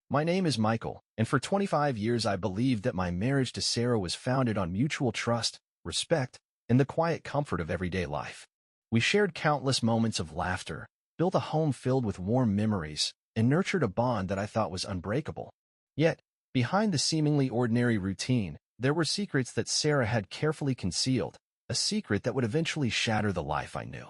My name is Michael, and for 25 years I believed that my marriage to Sarah was founded on mutual trust, respect, and the quiet comfort of everyday life. We shared countless moments of laughter, built a home filled with warm memories, and nurtured a bond that I thought was unbreakable. Yet, behind the seemingly ordinary routine, there were secrets that Sarah had carefully concealed, a secret that would eventually shatter the life I knew.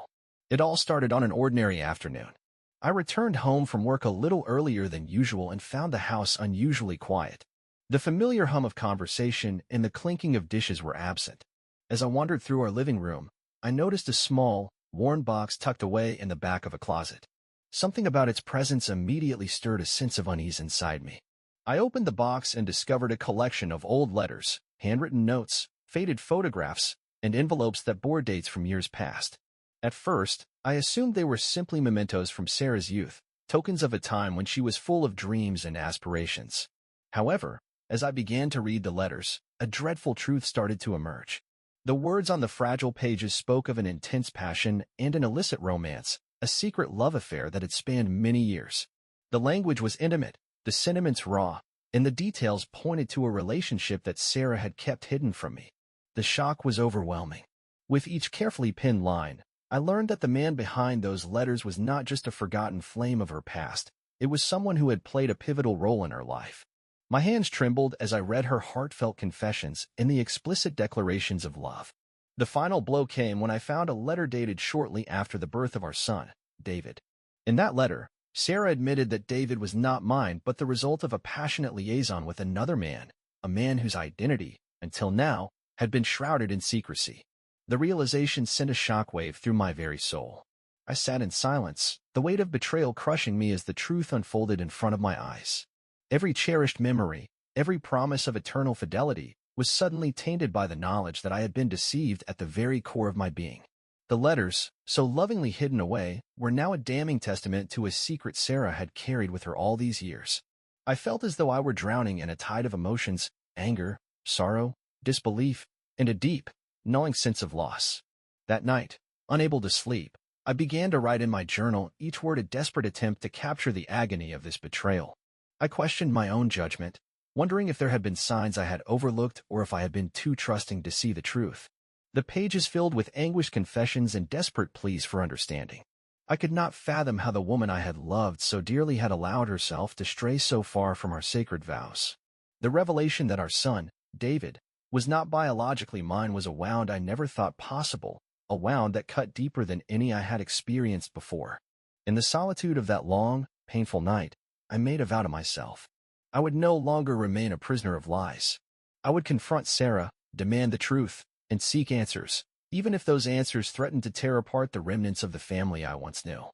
It all started on an ordinary afternoon. I returned home from work a little earlier than usual and found the house unusually quiet. The familiar hum of conversation and the clinking of dishes were absent. As I wandered through our living room, I noticed a small, worn box tucked away in the back of a closet. Something about its presence immediately stirred a sense of unease inside me. I opened the box and discovered a collection of old letters, handwritten notes, faded photographs, and envelopes that bore dates from years past. At first, I assumed they were simply mementos from Sarah's youth, tokens of a time when she was full of dreams and aspirations. However, as I began to read the letters, a dreadful truth started to emerge. The words on the fragile pages spoke of an intense passion and an illicit romance, a secret love affair that had spanned many years. The language was intimate, the sentiments raw, and the details pointed to a relationship that Sarah had kept hidden from me. The shock was overwhelming. With each carefully penned line, I learned that the man behind those letters was not just a forgotten flame of her past, it was someone who had played a pivotal role in her life. My hands trembled as I read her heartfelt confessions and the explicit declarations of love. The final blow came when I found a letter dated shortly after the birth of our son, David. In that letter, Sarah admitted that David was not mine but the result of a passionate liaison with another man, a man whose identity, until now, had been shrouded in secrecy. The realization sent a shockwave through my very soul. I sat in silence, the weight of betrayal crushing me as the truth unfolded in front of my eyes. Every cherished memory, every promise of eternal fidelity, was suddenly tainted by the knowledge that I had been deceived at the very core of my being. The letters, so lovingly hidden away, were now a damning testament to a secret Sarah had carried with her all these years. I felt as though I were drowning in a tide of emotions, anger, sorrow, disbelief, and a deep, gnawing sense of loss. That night, unable to sleep, I began to write in my journal, each word a desperate attempt to capture the agony of this betrayal. I questioned my own judgment, wondering if there had been signs I had overlooked or if I had been too trusting to see the truth. The pages filled with anguished confessions and desperate pleas for understanding. I could not fathom how the woman I had loved so dearly had allowed herself to stray so far from our sacred vows. The revelation that our son, David, was not biologically mine was a wound I never thought possible, a wound that cut deeper than any I had experienced before. In the solitude of that long, painful night, I made a vow to myself. I would no longer remain a prisoner of lies. I would confront Sarah, demand the truth, and seek answers, even if those answers threatened to tear apart the remnants of the family I once knew.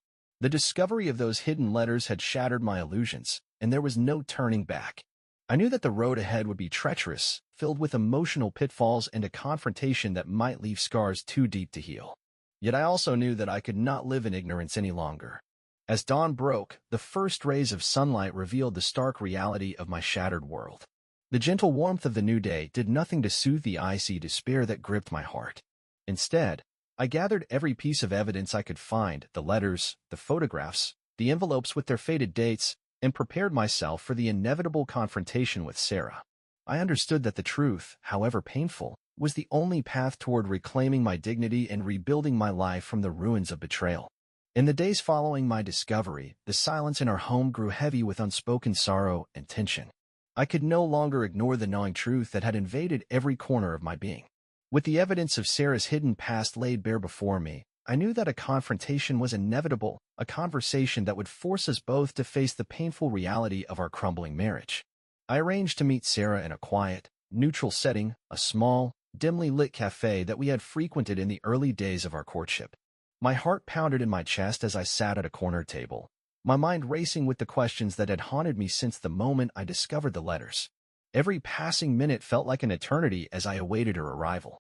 The discovery of those hidden letters had shattered my illusions, and there was no turning back. I knew that the road ahead would be treacherous, filled with emotional pitfalls and a confrontation that might leave scars too deep to heal. Yet I also knew that I could not live in ignorance any longer. As dawn broke, the first rays of sunlight revealed the stark reality of my shattered world. The gentle warmth of the new day did nothing to soothe the icy despair that gripped my heart. Instead, I gathered every piece of evidence I could find, the letters, the photographs, the envelopes with their faded dates, and prepared myself for the inevitable confrontation with Sarah. I understood that the truth, however painful, was the only path toward reclaiming my dignity and rebuilding my life from the ruins of betrayal. In the days following my discovery, the silence in our home grew heavy with unspoken sorrow and tension. I could no longer ignore the gnawing truth that had invaded every corner of my being. With the evidence of Sarah's hidden past laid bare before me, I knew that a confrontation was inevitable, a conversation that would force us both to face the painful reality of our crumbling marriage. I arranged to meet Sarah in a quiet, neutral setting, a small, dimly lit cafe that we had frequented in the early days of our courtship. My heart pounded in my chest as I sat at a corner table, my mind racing with the questions that had haunted me since the moment I discovered the letters. Every passing minute felt like an eternity as I awaited her arrival.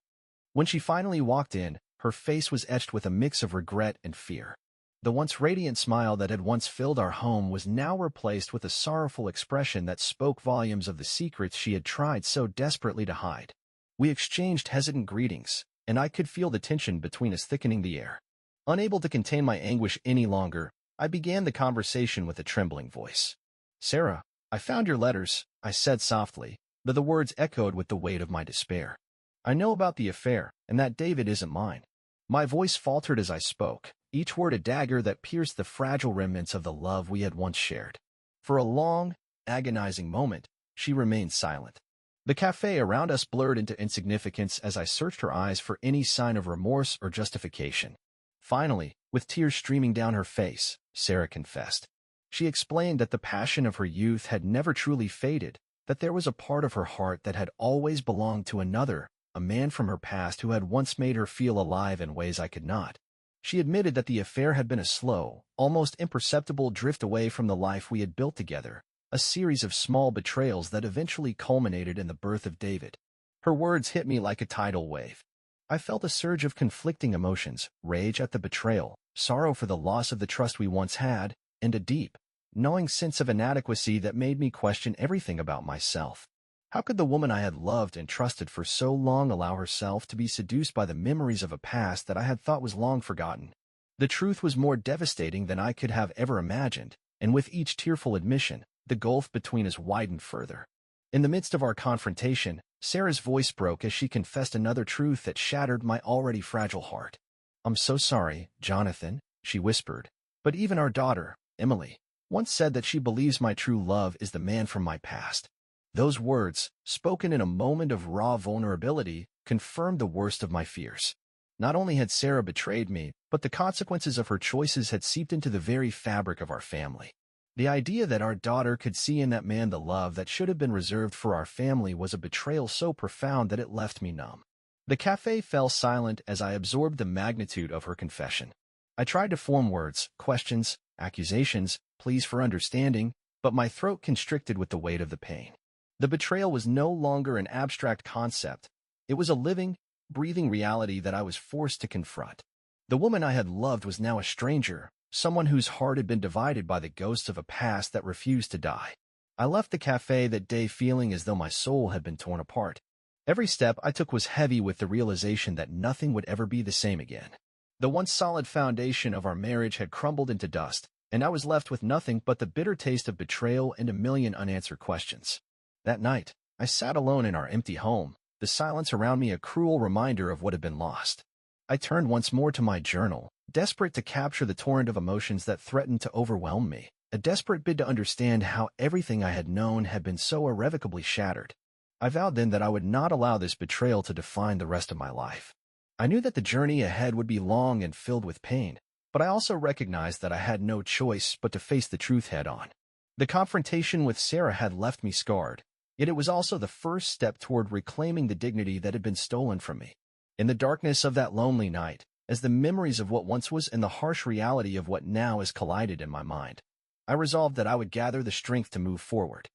When she finally walked in, her face was etched with a mix of regret and fear. The once radiant smile that had once filled our home was now replaced with a sorrowful expression that spoke volumes of the secrets she had tried so desperately to hide. We exchanged hesitant greetings, and I could feel the tension between us thickening the air. Unable to contain my anguish any longer, I began the conversation with a trembling voice. "Sarah, I found your letters, I said softly, but the words echoed with the weight of my despair. I know about the affair, and that David isn't mine. My voice faltered as I spoke, each word a dagger that pierced the fragile remnants of the love we had once shared. For a long, agonizing moment, she remained silent. The cafe around us blurred into insignificance as I searched her eyes for any sign of remorse or justification. Finally, with tears streaming down her face, Sarah confessed. She explained that the passion of her youth had never truly faded, that there was a part of her heart that had always belonged to another, a man from her past who had once made her feel alive in ways I could not. She admitted that the affair had been a slow, almost imperceptible drift away from the life we had built together, a series of small betrayals that eventually culminated in the birth of David. Her words hit me like a tidal wave. I felt a surge of conflicting emotions, rage at the betrayal, sorrow for the loss of the trust we once had, and a deep, gnawing sense of inadequacy that made me question everything about myself. How could the woman I had loved and trusted for so long allow herself to be seduced by the memories of a past that I had thought was long forgotten? The truth was more devastating than I could have ever imagined, and with each tearful admission, the gulf between us widened further. In the midst of our confrontation, Sarah's voice broke as she confessed another truth that shattered my already fragile heart. "I'm so sorry, Jonathan," she whispered, "but even our daughter, Emily, once said that she believes my true love is the man from my past." Those words, spoken in a moment of raw vulnerability, confirmed the worst of my fears. Not only had Sarah betrayed me, but the consequences of her choices had seeped into the very fabric of our family. The idea that our daughter could see in that man the love that should have been reserved for our family was a betrayal so profound that it left me numb. The cafe fell silent as I absorbed the magnitude of her confession. I tried to form words, questions, accusations, pleas for understanding, but my throat constricted with the weight of the pain. The betrayal was no longer an abstract concept. It was a living, breathing reality that I was forced to confront. The woman I had loved was now a stranger, someone whose heart had been divided by the ghosts of a past that refused to die. I left the cafe that day feeling as though my soul had been torn apart. Every step I took was heavy with the realization that nothing would ever be the same again. The once solid foundation of our marriage had crumbled into dust, and I was left with nothing but the bitter taste of betrayal and a million unanswered questions. That night, I sat alone in our empty home, the silence around me a cruel reminder of what had been lost. I turned once more to my journal, desperate to capture the torrent of emotions that threatened to overwhelm me, a desperate bid to understand how everything I had known had been so irrevocably shattered. I vowed then that I would not allow this betrayal to define the rest of my life. I knew that the journey ahead would be long and filled with pain, but I also recognized that I had no choice but to face the truth head-on. The confrontation with Sarah had left me scarred, yet it was also the first step toward reclaiming the dignity that had been stolen from me. In the darkness of that lonely night, as the memories of what once was and the harsh reality of what now is collided in my mind, I resolved that I would gather the strength to move forward,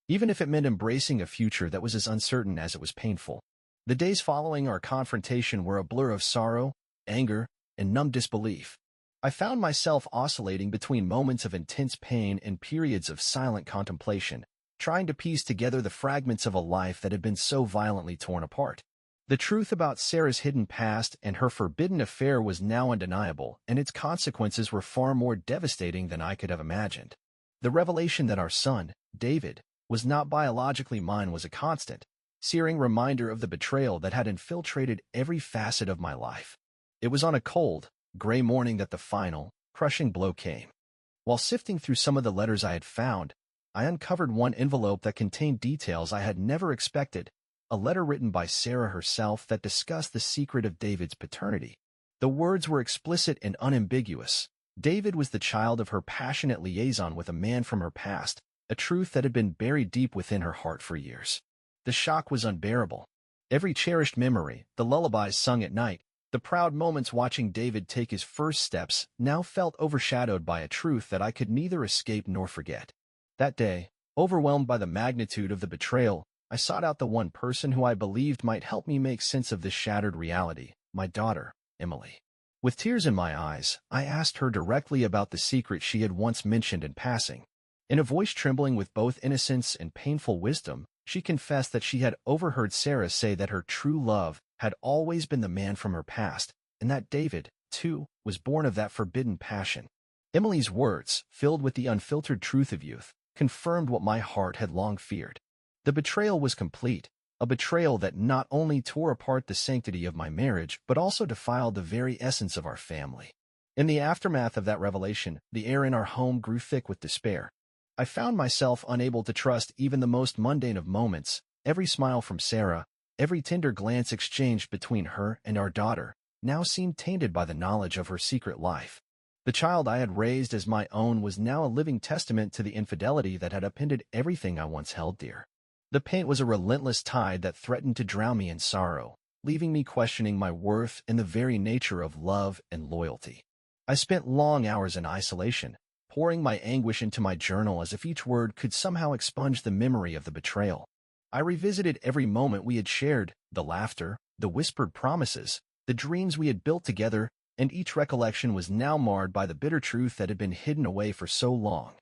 even if it meant embracing a future that was as uncertain as it was painful. The days following our confrontation were a blur of sorrow, anger, and numb disbelief. I found myself oscillating between moments of intense pain and periods of silent contemplation, trying to piece together the fragments of a life that had been so violently torn apart. The truth about Sarah's hidden past and her forbidden affair was now undeniable, and its consequences were far more devastating than I could have imagined. The revelation that our son, David, was not biologically mine was a constant, searing reminder of the betrayal that had infiltrated every facet of my life. It was on a cold, gray morning that the final, crushing blow came. While sifting through some of the letters I had found, I uncovered one envelope that contained details I had never expected, a letter written by Sarah herself that discussed the secret of David's paternity. The words were explicit and unambiguous. David was the child of her passionate liaison with a man from her past, a truth that had been buried deep within her heart for years. The shock was unbearable. Every cherished memory, the lullabies sung at night, the proud moments watching David take his first steps, now felt overshadowed by a truth that I could neither escape nor forget. That day, overwhelmed by the magnitude of the betrayal, I sought out the one person who I believed might help me make sense of this shattered reality, my daughter, Emily. With tears in my eyes, I asked her directly about the secret she had once mentioned in passing. In a voice trembling with both innocence and painful wisdom, she confessed that she had overheard Sarah say that her true love had always been the man from her past, and that David, too, was born of that forbidden passion. Emily's words, filled with the unfiltered truth of youth, confirmed what my heart had long feared. The betrayal was complete, a betrayal that not only tore apart the sanctity of my marriage, but also defiled the very essence of our family. In the aftermath of that revelation, the air in our home grew thick with despair. I found myself unable to trust even the most mundane of moments. Every smile from Sarah, every tender glance exchanged between her and our daughter, now seemed tainted by the knowledge of her secret life. The child I had raised as my own was now a living testament to the infidelity that had upended everything I once held dear. The pain was a relentless tide that threatened to drown me in sorrow, leaving me questioning my worth and the very nature of love and loyalty. I spent long hours in isolation, pouring my anguish into my journal as if each word could somehow expunge the memory of the betrayal. I revisited every moment we had shared, the laughter, the whispered promises, the dreams we had built together, and each recollection was now marred by the bitter truth that had been hidden away for so long.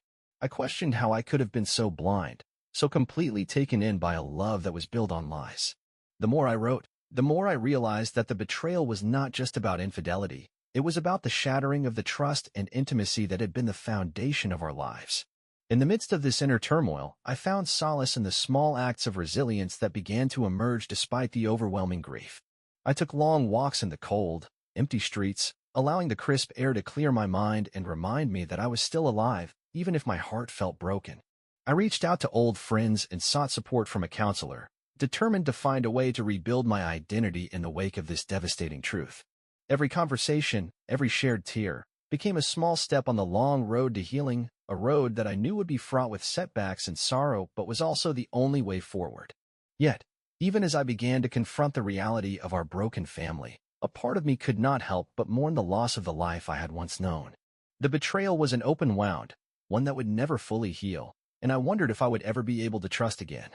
I questioned how I could have been so blind, so completely taken in by a love that was built on lies. The more I wrote, the more I realized that the betrayal was not just about infidelity. It was about the shattering of the trust and intimacy that had been the foundation of our lives. In the midst of this inner turmoil, I found solace in the small acts of resilience that began to emerge despite the overwhelming grief. I took long walks in the cold, empty streets, allowing the crisp air to clear my mind and remind me that I was still alive, even if my heart felt broken. I reached out to old friends and sought support from a counselor, determined to find a way to rebuild my identity in the wake of this devastating truth. Every conversation, every shared tear, became a small step on the long road to healing, a road that I knew would be fraught with setbacks and sorrow, but was also the only way forward. Yet, even as I began to confront the reality of our broken family, a part of me could not help but mourn the loss of the life I had once known. The betrayal was an open wound, one that would never fully heal, and I wondered if I would ever be able to trust again.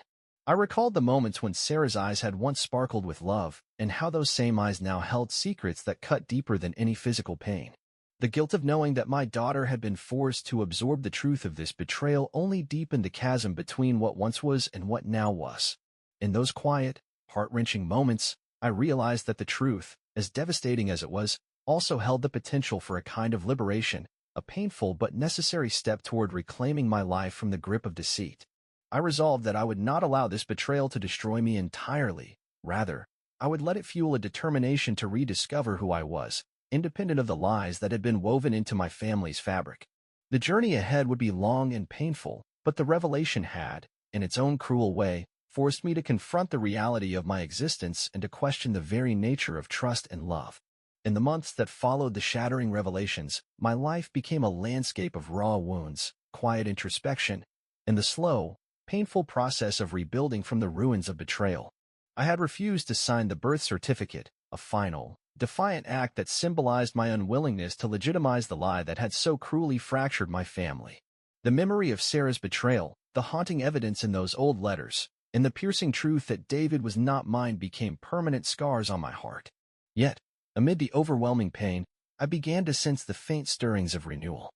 I recalled the moments when Sarah's eyes had once sparkled with love, and how those same eyes now held secrets that cut deeper than any physical pain. The guilt of knowing that my daughter had been forced to absorb the truth of this betrayal only deepened the chasm between what once was and what now was. In those quiet, heart-wrenching moments, I realized that the truth, as devastating as it was, also held the potential for a kind of liberation, a painful but necessary step toward reclaiming my life from the grip of deceit. I resolved that I would not allow this betrayal to destroy me entirely. Rather, I would let it fuel a determination to rediscover who I was, independent of the lies that had been woven into my family's fabric. The journey ahead would be long and painful, but the revelation had, in its own cruel way, forced me to confront the reality of my existence and to question the very nature of trust and love. In the months that followed the shattering revelations, my life became a landscape of raw wounds, quiet introspection, and the slow, painful process of rebuilding from the ruins of betrayal. I had refused to sign the birth certificate, a final, defiant act that symbolized my unwillingness to legitimize the lie that had so cruelly fractured my family. The memory of Sarah's betrayal, the haunting evidence in those old letters, and the piercing truth that David was not mine became permanent scars on my heart. Yet, amid the overwhelming pain, I began to sense the faint stirrings of renewal.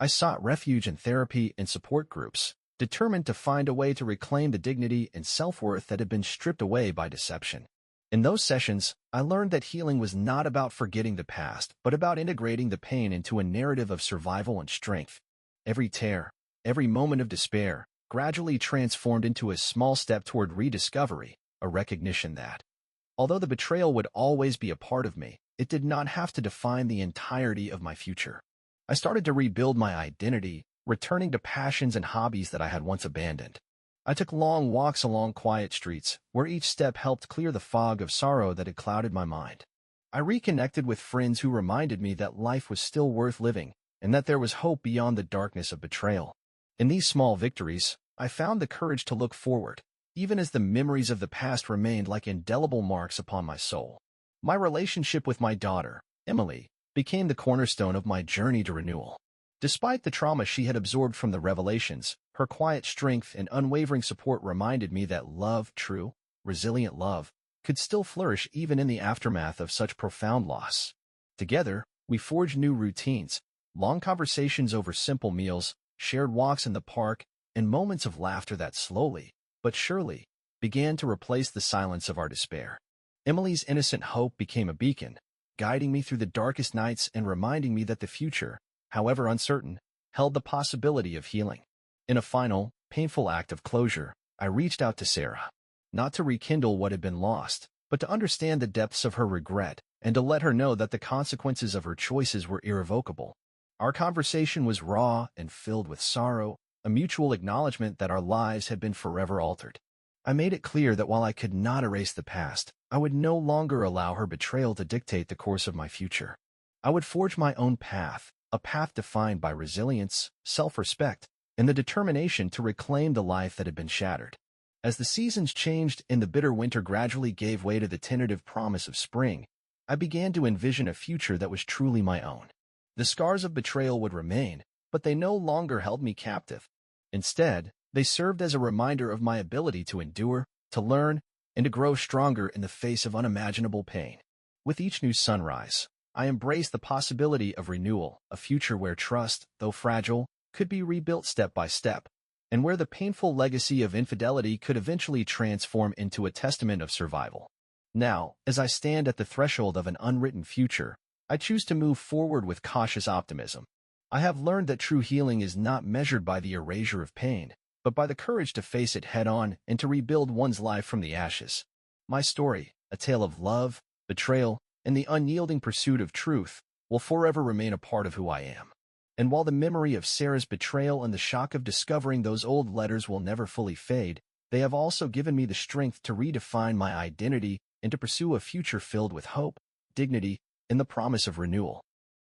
I sought refuge in therapy and support groups, determined to find a way to reclaim the dignity and self-worth that had been stripped away by deception. In those sessions, I learned that healing was not about forgetting the past, but about integrating the pain into a narrative of survival and strength. Every tear, every moment of despair, gradually transformed into a small step toward rediscovery, a recognition that, although the betrayal would always be a part of me, it did not have to define the entirety of my future. I started to rebuild my identity, returning to passions and hobbies that I had once abandoned. I took long walks along quiet streets, where each step helped clear the fog of sorrow that had clouded my mind. I reconnected with friends who reminded me that life was still worth living, and that there was hope beyond the darkness of betrayal. In these small victories, I found the courage to look forward, even as the memories of the past remained like indelible marks upon my soul. My relationship with my daughter, Emily, became the cornerstone of my journey to renewal. Despite the trauma she had absorbed from the revelations, her quiet strength and unwavering support reminded me that love, true, resilient love, could still flourish even in the aftermath of such profound loss. Together, we forged new routines, long conversations over simple meals, shared walks in the park, and moments of laughter that slowly, but surely, began to replace the silence of our despair. Emily's innocent hope became a beacon, guiding me through the darkest nights and reminding me that the future, however uncertain, held the possibility of healing. In a final, painful act of closure, I reached out to Sarah, not to rekindle what had been lost, but to understand the depths of her regret and to let her know that the consequences of her choices were irrevocable. Our conversation was raw and filled with sorrow, a mutual acknowledgement that our lives had been forever altered. I made it clear that while I could not erase the past, I would no longer allow her betrayal to dictate the course of my future. I would forge my own path, a path defined by resilience, self-respect, and the determination to reclaim the life that had been shattered. As the seasons changed and the bitter winter gradually gave way to the tentative promise of spring, I began to envision a future that was truly my own. The scars of betrayal would remain, but they no longer held me captive. Instead, they served as a reminder of my ability to endure, to learn, and to grow stronger in the face of unimaginable pain. With each new sunrise, I embraced the possibility of renewal, a future where trust, though fragile, could be rebuilt step by step, and where the painful legacy of infidelity could eventually transform into a testament of survival. Now, as I stand at the threshold of an unwritten future, I choose to move forward with cautious optimism. I have learned that true healing is not measured by the erasure of pain, but by the courage to face it head-on and to rebuild one's life from the ashes. My story, a tale of love, betrayal, and the unyielding pursuit of truth, will forever remain a part of who I am. And while the memory of Sarah's betrayal and the shock of discovering those old letters will never fully fade, they have also given me the strength to redefine my identity and to pursue a future filled with hope, dignity, and the promise of renewal.